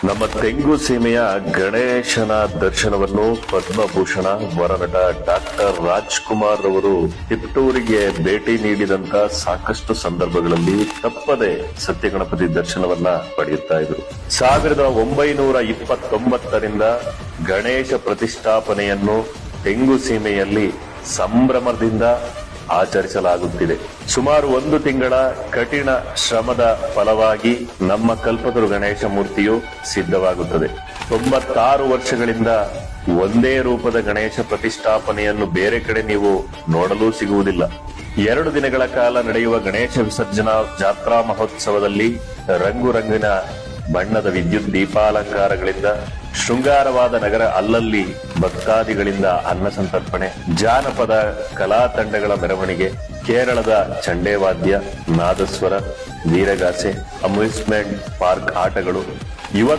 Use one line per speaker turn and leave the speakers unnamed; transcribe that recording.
ನಮ್ಮ ತೆಂಗು ಸೀಮೆಯ ಗಣೇಶನ ದರ್ಶನವನ್ನು ಪದ್ಮಭೂಷಣ ವರನಟ ಡಾಕ್ಟರ್ ರಾಜ್ಕುಮಾರ್ ಅವರು ತಿಪ್ಟೂರಿಗೆ ಭೇಟಿ ನೀಡಿದಂತ ಸಾಕಷ್ಟು ಸಂದರ್ಭಗಳಲ್ಲಿ ತಪ್ಪದೆ ಸತ್ಯಗಣಪತಿ ದರ್ಶನವನ್ನ ಪಡೆಯುತ್ತಾ ಇದ್ರು. 1929ರಿಂದ ಗಣೇಶ ಪ್ರತಿಷ್ಠಾಪನೆಯನ್ನು ತೆಂಗು ಸೀಮೆಯಲ್ಲಿ ಸಂಭ್ರಮದಿಂದ ಆಚರಿಸಲಾಗುತ್ತಿದೆ. ಸುಮಾರು 1 ತಿಂಗಳ ಕಠಿಣ ಶ್ರಮದ ಫಲವಾಗಿ ನಮ್ಮ ಕಲ್ಪತರು ಗಣೇಶ ಮೂರ್ತಿಯು ಸಿದ್ಧವಾಗುತ್ತದೆ. 96 ವರ್ಷಗಳಿಂದ ಒಂದೇ ರೂಪದ ಗಣೇಶ ಪ್ರತಿಷ್ಠಾಪನೆಯನ್ನು ಬೇರೆ ಕಡೆ ನೀವು ನೋಡಲು ಸಿಗುವುದಿಲ್ಲ. 2 ದಿನಗಳ ಕಾಲ ನಡೆಯುವ ಗಣೇಶ ವಿಸರ್ಜನಾ ಜಾತ್ರಾ ಮಹೋತ್ಸವದಲ್ಲಿ ರಂಗುರಂಗಿನ ಬಣ್ಣದ ವಿದ್ಯುತ್ ದೀಪಾಲಂಕಾರಗಳಿಂದ ಶೃಂಗಾರವಾದ ನಗರ ಅಲ್ಲಲ್ಲಿ ಭಕ್ತಾದಿಗಳಿಂದ ಅನ್ನ ಸಂತರ್ಪಣೆ, ಜಾನಪದ ಕಲಾ ತಂಡಗಳ ಮೆರವಣಿಗೆ, ಕೇರಳದ ಚಂಡೇವಾದ್ಯ, ನಾದಸ್ವರ, ವೀರಗಾಸೆ, ಅಮ್ಯೂಸ್ಮೆಂಟ್ ಪಾರ್ಕ್ ಆಟಗಳು, ಯುವ